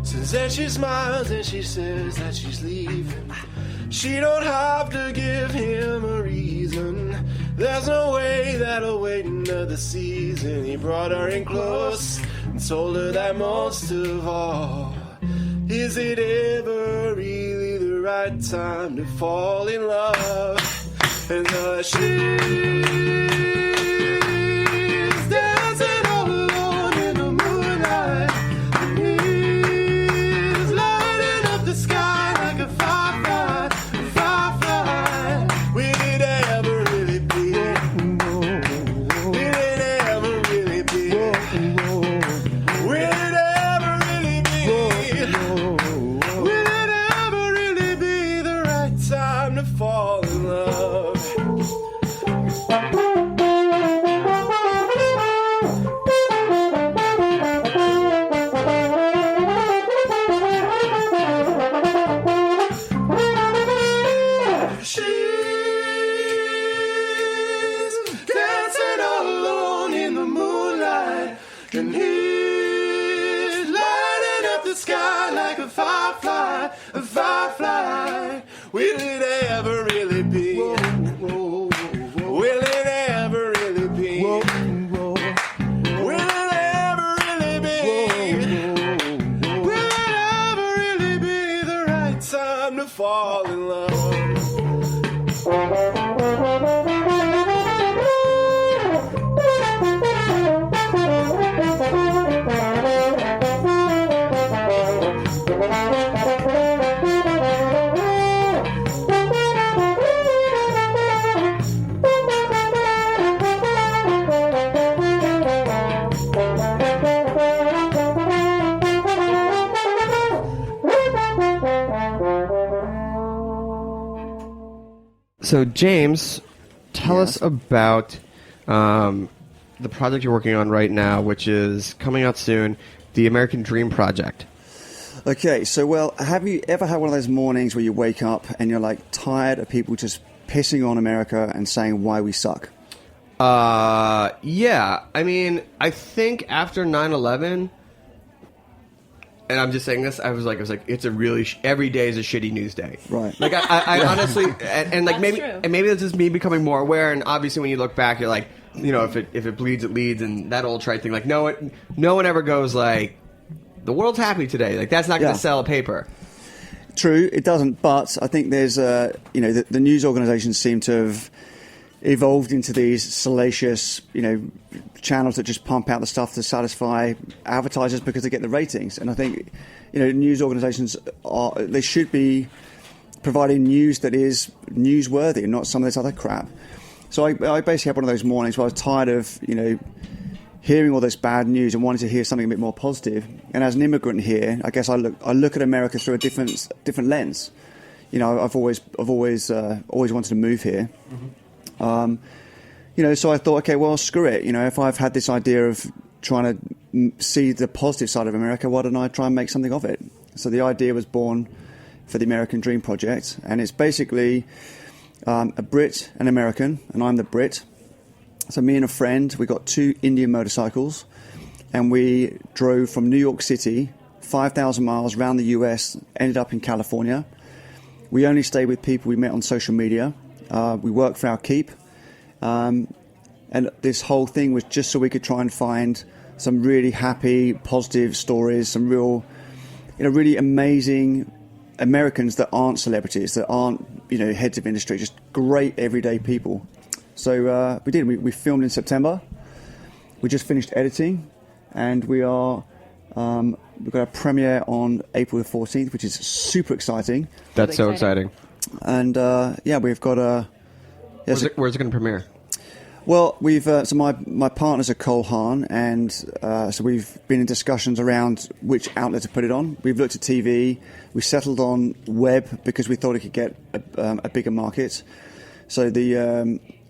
So then she smiles and she says that she's leaving. She don't have to give him a reason. There's no way that'll wait another season. He brought her in close and told her that most of all, is it ever really the right time to fall in love? And she's dancing all alone in the moonlight, and he's lighting up the sky like a firefly, firefly. Will it ever really be? Will it ever really be? Will it ever really be? Will it ever really be the right time to fall in love? She's dancing all alone in the moonlight, and he's lighting up the sky like a firefly, a firefly. Will it ever really be? Will it ever really be? Will it ever really be? Will it ever really be the right time to fall in love? So, James, tell us about the project you're working on right now, which is coming out soon, the American Dream Project. Okay, so, well, have you ever had one of those mornings where you wake up and you're, like, tired of people just pissing on America and saying why we suck? Yeah. I mean, I think after 9/11, and I'm just saying this, I was like, it's a really every day is a shitty news day. Right. Like I honestly, and like That's maybe, true. and maybe that's just me becoming more aware. And obviously, when you look back, you're like, you know, if it bleeds, it leads, and that old trite thing. Like no one ever goes like, the world's happy today. Like that's not going to sell a paper. True, it doesn't. But I think there's, the news organisations seem to have evolved into these salacious, channels that just pump out the stuff to satisfy advertisers because they get the ratings. And I think, news organisations they should be providing news that is newsworthy and not some of this other crap. So I basically had one of those mornings where I was tired of, hearing all this bad news and wanted to hear something a bit more positive. And as an immigrant here, I guess I look at America through a different lens. I've always wanted to move here. Mm-hmm. So I thought, okay, well, screw it. If I've had this idea of trying to see the positive side of America, why don't I try and make something of it? So the idea was born for the American Dream Project, and it's basically a Brit and American, and I'm the Brit. So me and a friend, we got 2 Indian motorcycles, and we drove from New York City, 5,000 miles around the US, ended up in California. We only stayed with people we met on social media. We worked for our keep. And this whole thing was just so we could try and find some really happy, positive stories, some real, really amazing Americans that aren't celebrities, that aren't, heads of industry, just great everyday people. So we did. We filmed in September. We just finished editing, and we've got a premiere on April the 14th, which is super exciting. That's so exciting. And we've got a. Where's it going to premiere? Well, we've so my partner's a Cole Haan, and so we've been in discussions around which outlet to put it on. We've looked at TV. We settled on web because we thought it could get a bigger market. So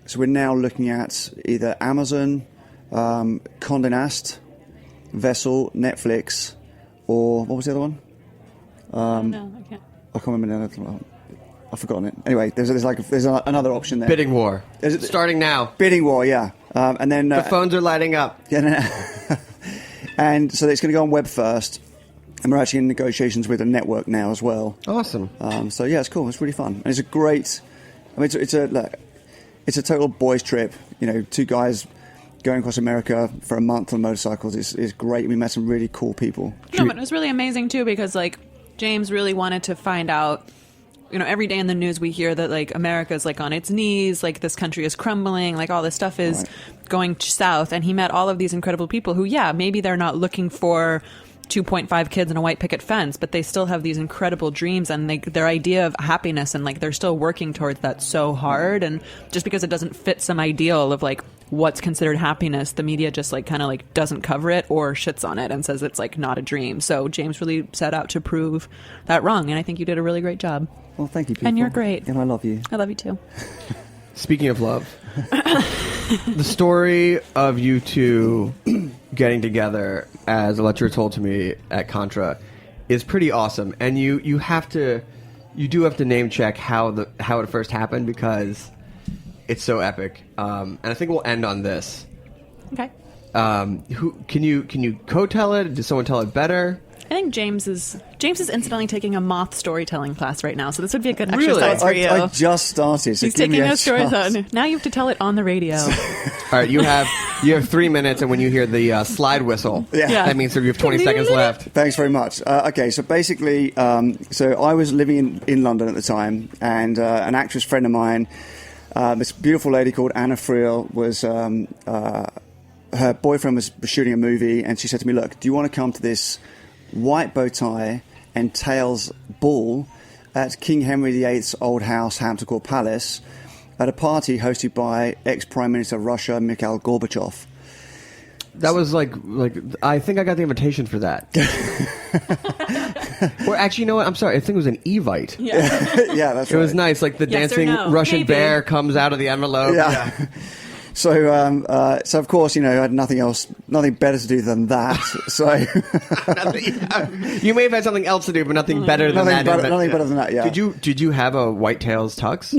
so we're now looking at either Amazon, Condé Nast, Vessel, Netflix, or what was the other one? No, I can't. I can't remember the other one. I've forgotten it. Anyway, there's another option there. Bidding war. Starting now. Bidding war, yeah. And then the phones are lighting up. Yeah, and so it's going to go on web first, and we're actually in negotiations with a network now as well. Awesome. So yeah, it's cool. It's really fun, and it's a great. I mean, it's a total boys' trip. You know, two guys going across America for a month on motorcycles is great. We met some really cool people. No, but it was really amazing too because like James really wanted to find out. You know, every day in the news we hear that like America's like on its knees, like this country is crumbling, like all this stuff is going south. And he met all of these incredible people who, yeah, maybe they're not looking for 2.5 kids and a white picket fence, but they still have these incredible dreams and their idea of happiness, and like they're still working towards that so hard. And just because it doesn't fit some ideal of like what's considered happiness, the media just like kind of like doesn't cover it or shits on it and says it's like not a dream. So James really set out to prove that wrong, and I think you did a really great job. Well, thank you, people. And you're great. And I love you. I love you too. Speaking of love, the story of you two getting together, as Elettra told to me at Contra, is pretty awesome. And you do have to name check how it first happened, because it's so epic. And I think we'll end on this. Okay. Who can you co-tell it? Did someone tell it better? I think James is incidentally taking a moth storytelling class right now, so this would be a good Really? exercise for you. I just started. So He's give me taking a those stories chance. on. Now you have to tell it on the radio. All right, you have 3 minutes, and when you hear the slide whistle, Yeah. that means that you have 20 seconds left. Thanks very much. Okay, so basically, so I was living in London at the time, and an actress friend of mine, this beautiful lady called Anna Friel, was her boyfriend was shooting a movie, and she said to me, "Look, do you want to come to this white bow tie and tails ball at King Henry VIII's old house, Hampton Court Palace, at a party hosted by ex-Prime Minister of Russia, Mikhail Gorbachev?" That was like I think I got the invitation for that. Or actually, you know what? I'm sorry. I think it was an Evite. Yeah. Yeah, that's It right. was nice. Like the Yes or dancing no? Russian Maybe. bear comes out of the envelope. Yeah. So of course, you know, I had nothing better to do than that. So You may have had something else to do, but nothing better than that. nothing better than that. Yeah. Did you have a whitetails tux?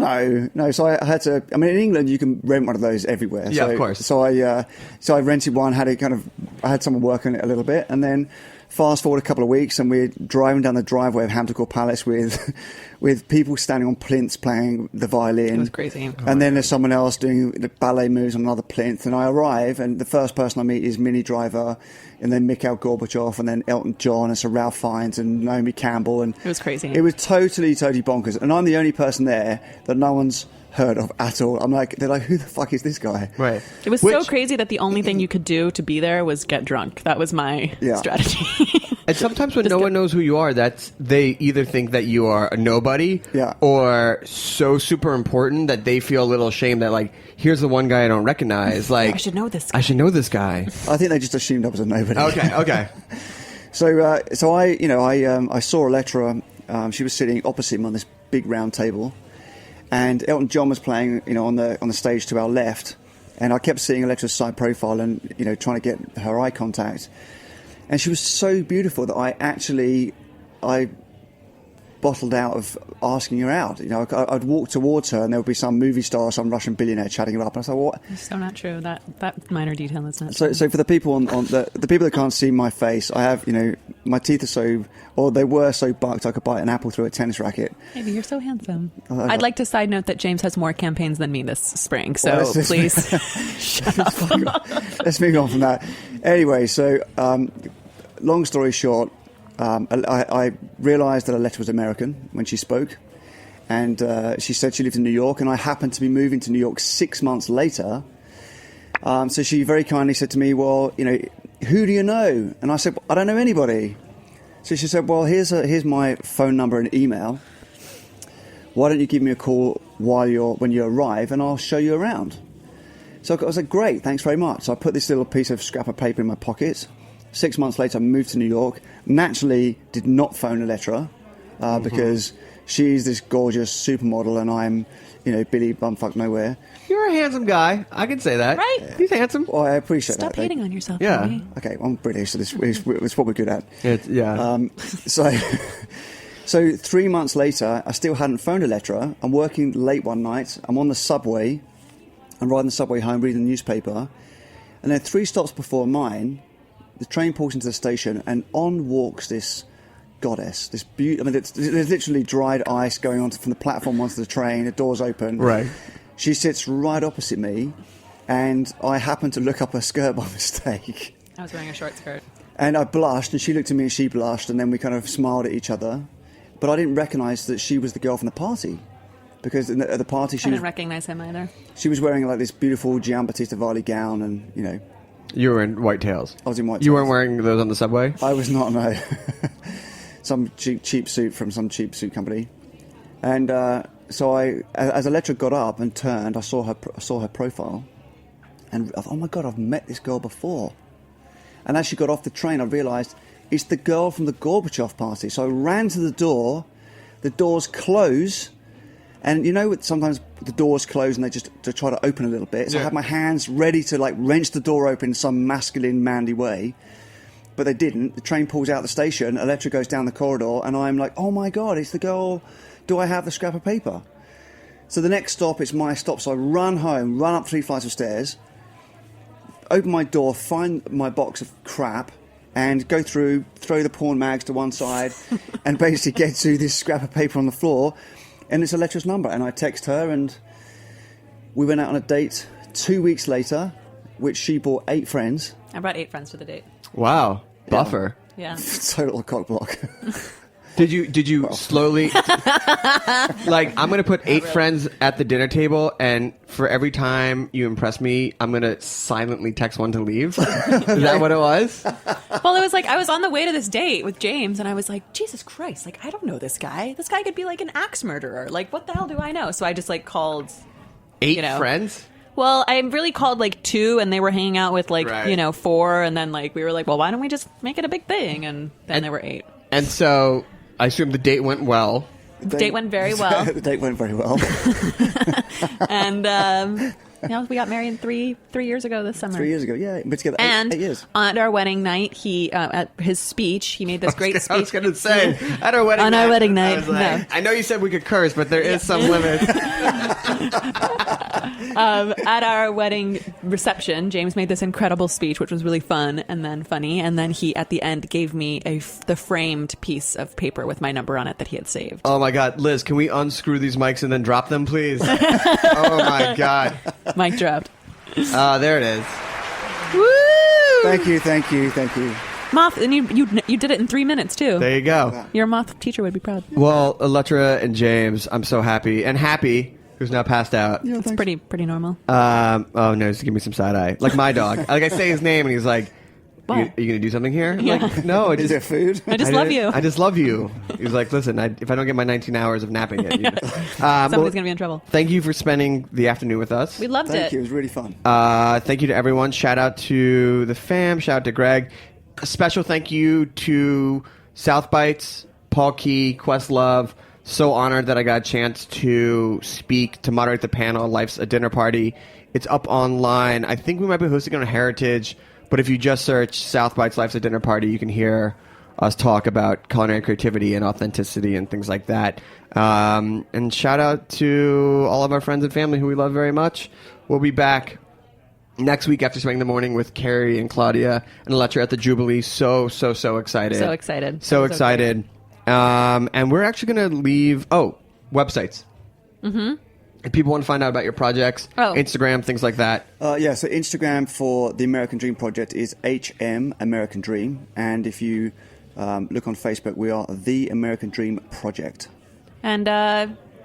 No. So I had to. I mean, in England, you can rent one of those everywhere. Yeah, so, of course. So I rented one. I had someone work on it a little bit, and then fast forward a couple of weeks, and we're driving down the driveway of Hampton Court Palace with people standing on plinths playing the violin. It was crazy. And then there's someone else doing the ballet moves on another plinth. And I arrive, and the first person I meet is Minnie Driver, and then Mikhail Gorbachev, and then Elton John, and Sir Ralph Fiennes, and Naomi Campbell. And It was crazy. It was totally bonkers. And I'm the only person there that no one's heard of at all. They're like, who the fuck is this guy? Right. It was so crazy that the only thing you could do to be there was get drunk. That was my strategy. And sometimes when no one knows who you are, they either think that you are a nobody, or so super important that they feel a little ashamed that, like, here's the one guy I don't recognize. Like, I should know this guy. I should know this guy. I think they just assumed I was a nobody. Okay. So I saw Elettra. She was sitting opposite me on this big round table, and Elton John was playing, on the stage to our left, and I kept seeing Elettra's side profile and trying to get her eye contact, and she was so beautiful that I bottled out of asking her out. I'd walk towards her, and there would be some movie star or some Russian billionaire chatting her up, and I was like, "What?" It's so not true. That minor detail is not So, true. so for the people on the people that can't see my face, I have, my teeth are they were so bucked I could bite an apple through a tennis racket. Maybe you're so handsome. I'd like to side note that James has more campaigns than me this spring, so Well, let's please shut up. Let's move on from that. Anyway, so long story short, I realised that Elettra was American when she spoke, and she said she lived in New York, and I happened to be moving to New York 6 months later. So she very kindly said to me, "Well, who do you know?" And I said, "I don't know anybody." So she said, "Well, here's my phone number and email. Why don't you give me a call when you arrive, and I'll show you around." So I was like, "Great, thanks very much." So I put this little piece of scrap of paper in my pocket. 6 months later, I moved to New York. Naturally, did not phone Elettra because she's this gorgeous supermodel, and I'm, Billy Bumfuck Nowhere. You're a handsome guy. I can say that. Right. He's handsome. Well, I appreciate Stop that. hating on yourself. Yeah. Bobby. Okay, I'm British, so it's what we're good at. So 3 months later, I still hadn't phoned Elettra. I'm working late one night. I'm on the subway. I'm riding the subway home, reading the newspaper. And then 3 stops before mine, the train pulls into the station, and on walks this goddess. This there's literally dried ice going on from the platform onto the train. The doors open. Right. She sits right opposite me, and I happen to look up her skirt by mistake. I was wearing a short skirt. And I blushed, and she looked at me and she blushed, and then we kind of smiled at each other. But I didn't recognise that she was the girl from the party. Because at the party, I didn't recognize him either. she was wearing like this beautiful Giambattista Valli gown, and, you know, You were in white tails. I was in white You tails. weren't wearing those on the subway? I was not, no. Some cheap suit from some cheap suit company. And so as Elettra got up and turned, I saw her profile. And I thought, oh my God, I've met this girl before. And as she got off the train, I realised it's the girl from the Gorbachev party. So I ran to the door. The doors close. And you know, sometimes the doors close and they try to open a little bit. So I had my hands ready to like wrench the door open in some masculine, manly way. But they didn't. The train pulls out the station. Elettra goes down the corridor. And I'm like, oh my God, it's the girl. Do I have the scrap of paper? So the next stop, it's my stop. So I run home, run up 3 flights of stairs, open my door, find my box of crap, and go through, throw the porn mags to one side, and basically get to this scrap of paper on the floor. And it's Elettra's number. And I text her, and we went out on a date 2 weeks later, which she brought 8 friends. I brought 8 friends to the date. Wow. Buffer. Yeah. Total cock block. Did you slowly like I'm gonna put 8 friends at the dinner table, and for every time you impress me, I'm gonna silently text one to leave? Is that what it was? Well, it was like I was on the way to this date with James, and I was like, Jesus Christ, like I don't know this guy. This guy could be like an axe murderer. Like, what the hell do I know? So I just like called 8 you know. friends? Well, I really called like 2, and they were hanging out with like, Right. 4, and then like we were like, well, why don't we just make it a big thing? And then there were 8. And so I assume the date went well. The date went very well. The date went very well. And we got married 3 years ago this summer. 3 years ago, yeah. We've been together And 8 years. at our wedding night, he at his speech, he made this great speech. I was gonna say at our wedding On night. our wedding night, I was like, no. I know you said we could curse, but there is some limit. At our wedding reception, James made this incredible speech, which was really fun and then funny. And then he, at the end, gave me the framed piece of paper with my number on it that he had saved. Oh my God, Liz, can we unscrew these mics and then drop them, please? Oh my God. Mic dropped. There it is. Woo! Thank you. Moth, and you did it in 3 minutes too. There you go. Your moth teacher would be proud. Well, Elettra and James, I'm so happy. And Happy, who's now passed out. Yeah, It's thanks. pretty normal. Oh no, just give me some side eye. Like my dog. Like I say his name and he's like, What? Are you gonna do something here? I'm Yeah. like, no, I Is just there food? I just love you. I just love you. He's like, listen, if I don't get my 19 hours of napping yet, Somebody's going to be in trouble. Thank you for spending the afternoon with us. We loved Thank it. you. It was really fun. Thank you to everyone. Shout out to the fam. Shout out to Greg. A special thank you to South Bites, Paul Key, Questlove. So honored that I got a chance to speak, to moderate the panel, Life's a Dinner Party. It's up online. I think we might be hosting it on Heritage, but if you just search South Bites, Life's a Dinner Party, you can hear us talk about culinary creativity and authenticity and things like that. And shout out to all of our friends and family who we love very much. We'll be back next week after spending the morning with Carrie and Claudia and Elettra at the Jubilee. So excited. So excited. So That was excited. And we're actually going to leave... Oh, websites. Mm-hmm. If people want to find out about your projects, Instagram, things like that. So Instagram for the American Dream Project is HM American Dream. And if you look on Facebook, we are The American Dream Project. And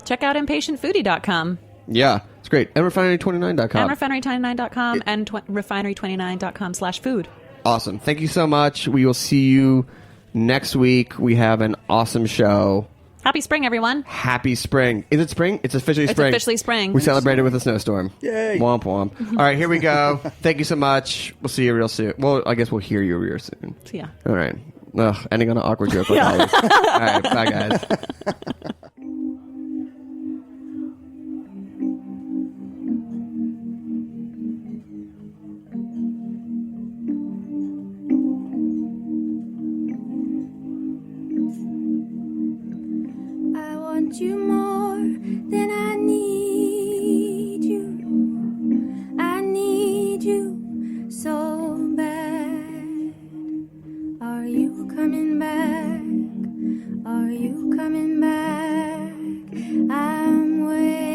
check out impatientfoodie.com. Yeah, it's great. And refinery29.com. And refinery29.com and refinery29.com/food. Awesome. Thank you so much. We will see you next week. We have an awesome show. Happy spring, everyone. Happy spring. Is it spring? It's officially spring. It's officially spring. We celebrated with a snowstorm. Yay. Womp womp. All right, here we go. Thank you so much. We'll see you real soon. Well, I guess we'll hear you real soon. See ya. All right. Ugh, ending on an awkward joke like always. All right, bye guys. I want you more than I need you. I need you so bad. Are you coming back? Are you coming back? I'm waiting.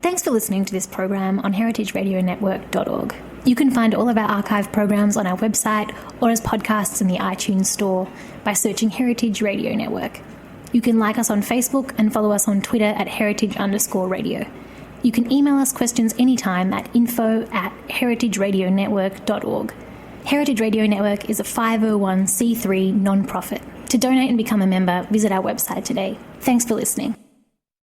Thanks for listening to this program on heritageradionetwork.org. You can find all of our archive programs on our website or as podcasts in the iTunes store by searching Heritage Radio Network. You can like us on Facebook and follow us on Twitter at heritage_radio. You can email us questions anytime at info@heritageradionetwork.org. Heritage Radio Network is a 501c3 non-profit. To donate and become a member, visit our website today. Thanks for listening.